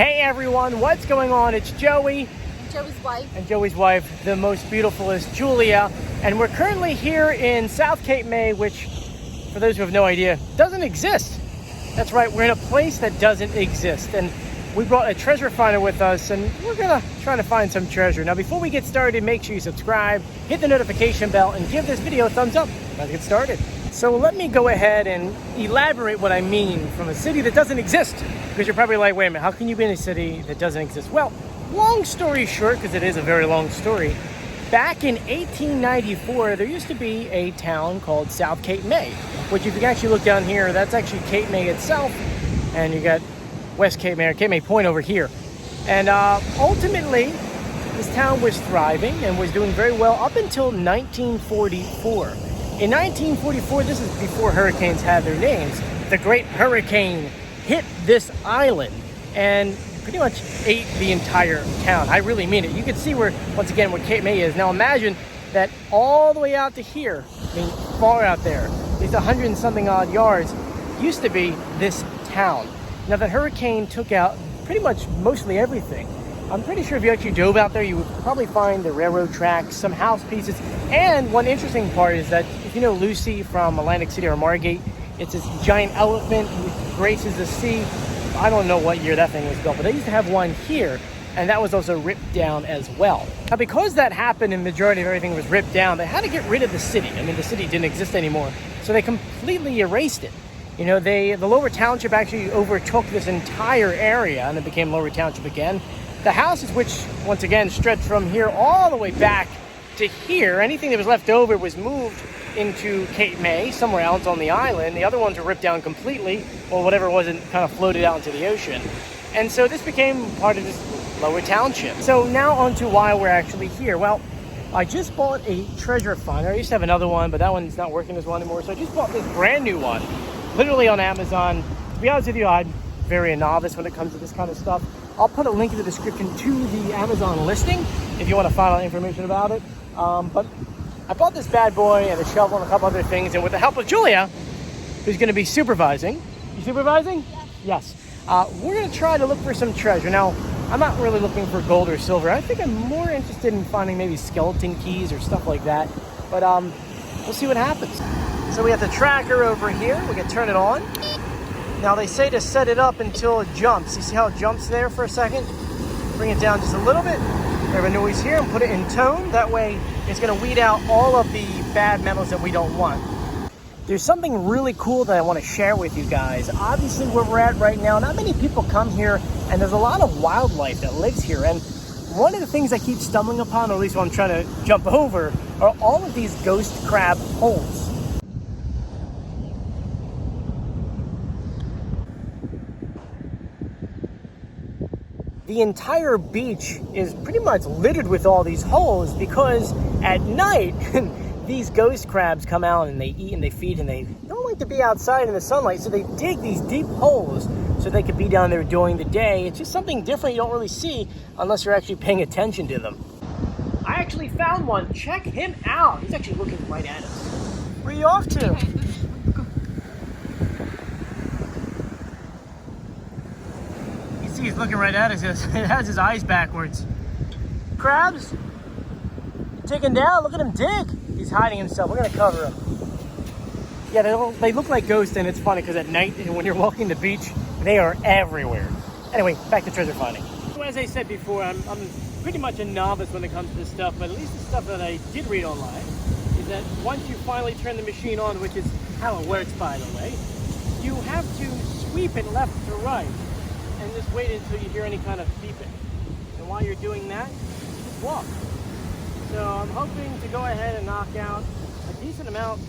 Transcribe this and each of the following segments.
Hey everyone, what's going on? It's Joey. And Joey's wife. And Joey's wife, the most beautiful, is Julia. And we're currently here in South Cape May, which, for those who have no idea, doesn't exist. That's right, we're in a place that doesn't exist. And we brought a treasure finder with us, and we're gonna try to find some treasure. Now, before we get started, make sure you subscribe, hit the notification bell, and give this video a thumbs up. Let's get started. So let me go ahead and elaborate what I mean from a city that doesn't exist. Because you're probably like, wait a minute, how can you be in a city that doesn't exist? Well, long story short, because it is a very long story, back in 1894, there used to be a town called South Cape May, which if you can actually look down here, that's actually Cape May itself, and you got West Cape May, or Cape May Point over here. And ultimately, this town was thriving and was doing very well up until 1944. In 1944, this is before hurricanes had their names, the Great Hurricane hit this island and pretty much ate the entire town. I really mean it. You can see where, once again, where Cape May is. Now imagine that all the way out to here, I mean far out there, these 100 and something odd yards, used to be this town. Now the hurricane took out pretty much mostly everything. I'm pretty sure if you actually dove out there, you would probably find the railroad tracks, some house pieces, and one interesting part is that if you know Lucy from Atlantic City or Margate, it's this giant elephant who graces the sea. I don't know what year that thing was built, but they used to have one here, and that was also ripped down as well. Now, because that happened and the majority of everything was ripped down, they had to get rid of the city. I mean, the city didn't exist anymore, so they completely erased it. You know, the Lower Township actually overtook this entire area, and it became Lower Township again. The houses, which, once again, stretched from here all the way back to here, anything that was left over was moved into Cape May, somewhere else on the island. The other ones were ripped down completely, or whatever wasn't kind of floated out into the ocean. And so this became part of this Lower Township. So now on to why we're actually here. Well, I just bought a treasure finder. I used to have another one, but that one's not working as well anymore. So I just bought this brand new one, literally on Amazon. To be honest with you, I'm very a novice when it comes to this kind of stuff. I'll put a link in the description to the Amazon listing if you want to find out information about it. But I bought this bad boy and a shovel and a couple other things, and with the help of Julia, who's going to be supervising. You supervising? Yes. Yes. We're going to try to look for some treasure. Now, I'm not really looking for gold or silver. I think I'm more interested in finding maybe skeleton keys or stuff like that. But we'll see what happens. So we have the tracker over here. We can turn it on. Now, they say to set it up until it jumps. You see how it jumps there for a second? Bring it down just a little bit. We have a noise here and put it in tone. That way, it's going to weed out all of the bad metals that we don't want. There's something really cool that I want to share with you guys. Obviously, where we're at right now, not many people come here, and there's a lot of wildlife that lives here. And one of the things I keep stumbling upon, or at least what I'm trying to jump over, are all of these ghost crab holes. The entire beach is pretty much littered with all these holes because at night, these ghost crabs come out and they eat and they feed and they don't like to be outside in the sunlight. So they dig these deep holes so they could be down there during the day. It's just something different you don't really see unless you're actually paying attention to them. I actually found one. Check him out. He's actually looking right at us. Where are you off to? Okay. He's looking right at us. It has his eyes backwards. Crabs? Taken down. Look at him dig. He's hiding himself. We're going to cover him. Yeah, they look like ghosts, and it's funny because at night, when you're walking the beach, they are everywhere. Anyway, back to treasure finding. So as I said before, I'm pretty much a novice when it comes to this stuff, but at least the stuff that I did read online is that once you finally turn the machine on, which is how it works, by the way, you have to sweep it left to right. And just wait until you hear any kind of beeping. And while you're doing that, just walk. So I'm hoping to go ahead and knock out a decent amount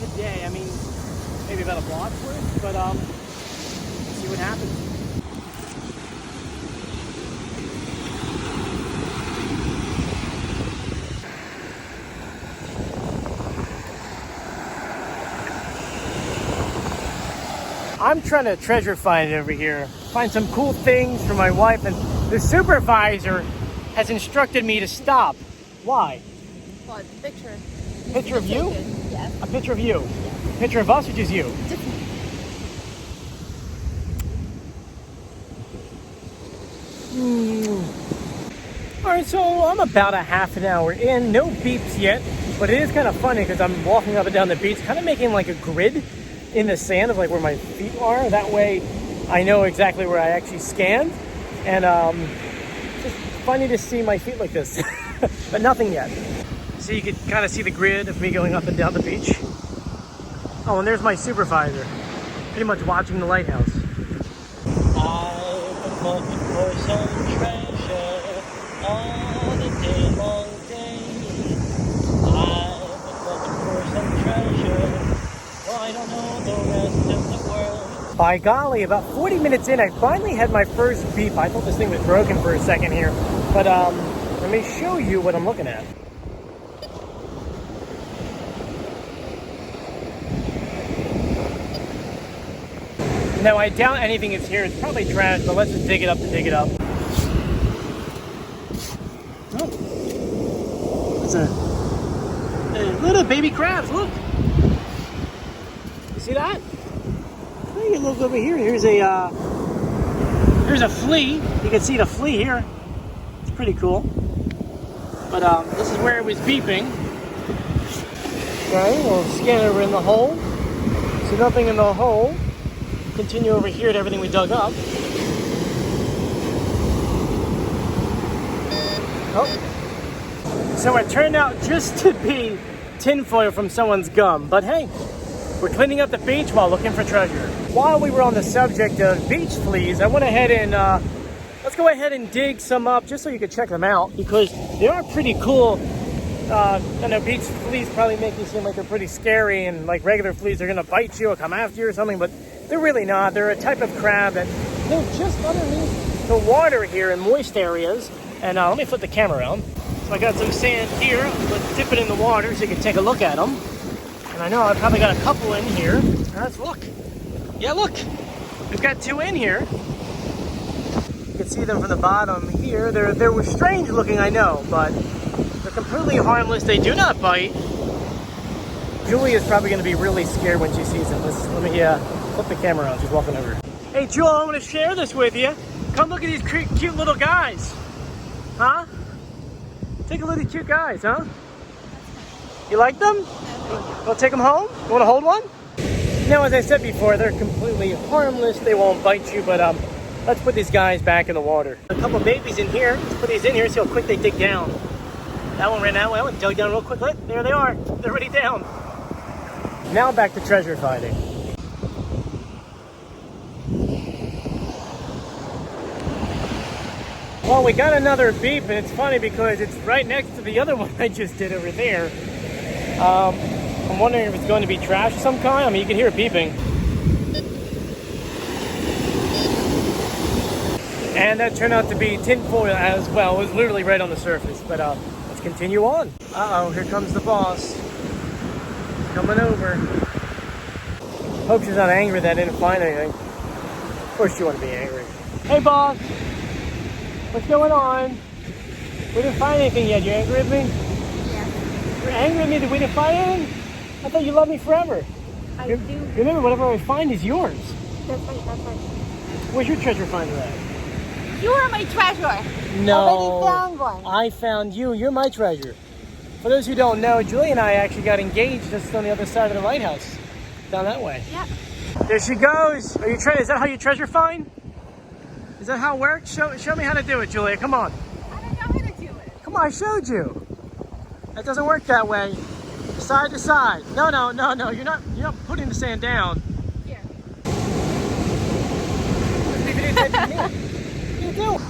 today. I mean, maybe about a block's worth, but see what happens. I'm trying to treasure find over here. Find some cool things for my wife, and the supervisor has instructed me to stop. Why? Well, it's a picture. Picture of you? Yes. A picture of you? Yes. Picture of us or just you? Just All right, so I'm about a half an hour in, no beeps yet, but it is kind of funny because I'm walking up and down the beach, kind of making like a grid in the sand of like where my feet are. That way I know exactly where I actually scanned. And it's just funny to see my feet like this, but nothing yet. So you can kind of see the grid of me going up and down the beach. Oh, and there's my supervisor, pretty much watching the lighthouse. I've been looking for some treasure all the day long day. I've been looking for some treasure. Well, I don't know the rest of the world. By golly, about 40 minutes in, I finally had my first beep. I thought this thing was broken for a second here, but let me show you what I'm looking at. Now, I doubt anything is here. It's probably trash, but let's just dig it up to dig it up. Oh, it's a little baby crabs. Look, you see that? Hey, look over here. Here's a flea. You can see the flea here. It's pretty cool. But this is where it was beeping. Okay, we'll scan over in the hole. See nothing in the hole. Continue over here to everything we dug up. Oh. So it turned out just to be tinfoil from someone's gum. But hey, we're cleaning up the beach while looking for treasure. While we were on the subject of beach fleas, I went ahead and let's go ahead and dig some up just so you can check them out because they are pretty cool. I know beach fleas probably make you seem like they're pretty scary and like regular fleas are gonna bite you or come after you or something, but they're really not. They're a type of crab that live just underneath the water here in moist areas. And let me flip the camera around. So I got some sand here. Let's dip it in the water so you can take a look at them. And I know I've probably got a couple in here. Let's look. Yeah, look. We've got two in here. You can see them from the bottom here. They're strange looking, I know, but they're completely harmless. They do not bite. Julie is probably going to be really scared when she sees them. Let me flip the camera around. She's walking over. Hey, Jewel, I want to share this with you. Come look at these cute little guys. Huh? Take a look at these cute guys, huh? You like them? We'll take them home? You want to hold one? Now, as I said before, they're completely harmless. They won't bite you, but let's put these guys back in the water. A couple babies in here. Let's put these in here, see how quick they dig down. That one ran that way. That one dug down real quick. Look, there they are. They're already down. Now back to treasure finding. Well, we got another beep, and it's funny because it's right next to the other one I just did over there. I'm wondering if it's going to be trash of some kind. I mean, you can hear it beeping. And that turned out to be tinfoil as well. It was literally right on the surface. But let's continue on. Uh-oh, here comes the boss. Coming over. Hope she's not angry that I didn't find anything. Of course you want to be angry. Hey, boss. What's going on? We didn't find anything yet. You angry with me? Yeah. You're angry with me that we didn't find anything? I thought you loved me forever. I do. Remember, whatever I find is yours. That's right, that's right. Where's your treasure finder at? You are my treasure. No. Already found one. I found you. You're my treasure. For those who don't know, Julie and I actually got engaged just on the other side of the lighthouse. Down that way. Yep. There she goes. Are you is that how you treasure find? Is that how it works? Show me how to do it, Julia. Come on. I don't know how to do it. Come on, I showed you. That doesn't work that way. Side to side. No. You're not putting the sand down. Here. Leave it in there to me. What are you doing?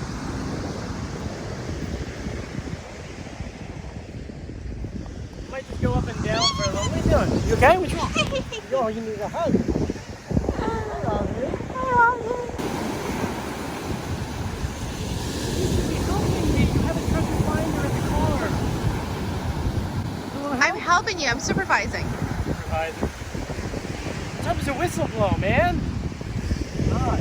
Might just go up and down for a little. What are you doing? You okay? What's wrong? Oh, you need a hug. I love you. I love you. I'm helping you. I'm supervising. Supervisor. What time does a whistle blow, man? God.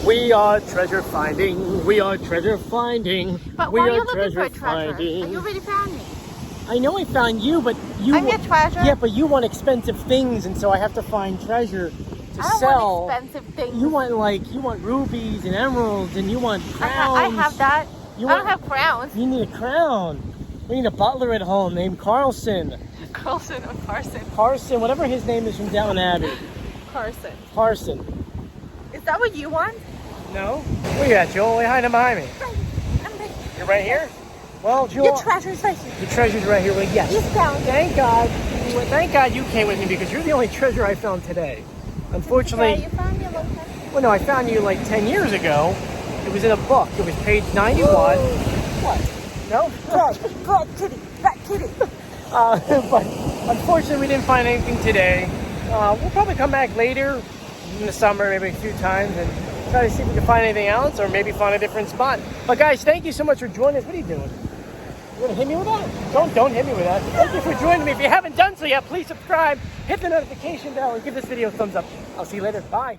We are treasure finding. We are treasure finding. But we why are are you looking for a treasure? finding. You already found me. I know I found you, but you. I'm your treasure. Yeah, but you want expensive things, and so I have to find treasure to I don't sell. want expensive things. You want rubies and emeralds, and you want crowns. I have that. You I don't have crowns. You need a crown. We need a butler at home named Carlson. Carlson or Carson? Carson, whatever his name is from Downton Abbey. Carson. Carson. Is that what you want? No? Where you at, Joel? You're hiding behind me. I'm right. You're right here? Well, Joel. Your treasure's right here. Your treasure's right here. Well, yes. Eastbound. Thank God. Well, thank God you came with me because you're the only treasure I found today. Unfortunately. Yeah, you found me a long time ago. Well, no, I found you like 10 years ago. It was in a book. It was page 91. What? No? Good kitty. Fat kitty. But unfortunately, we didn't find anything today. We'll probably come back later in the summer, maybe a few times, and try to see if we can find anything else or maybe find a different spot. But guys, thank you so much for joining us. What are you doing? You're gonna hit me with that? Don't hit me with that. Thank you for joining me. If you haven't done so yet, please subscribe, hit the notification bell, and give this video a thumbs up. I'll see you later. Bye.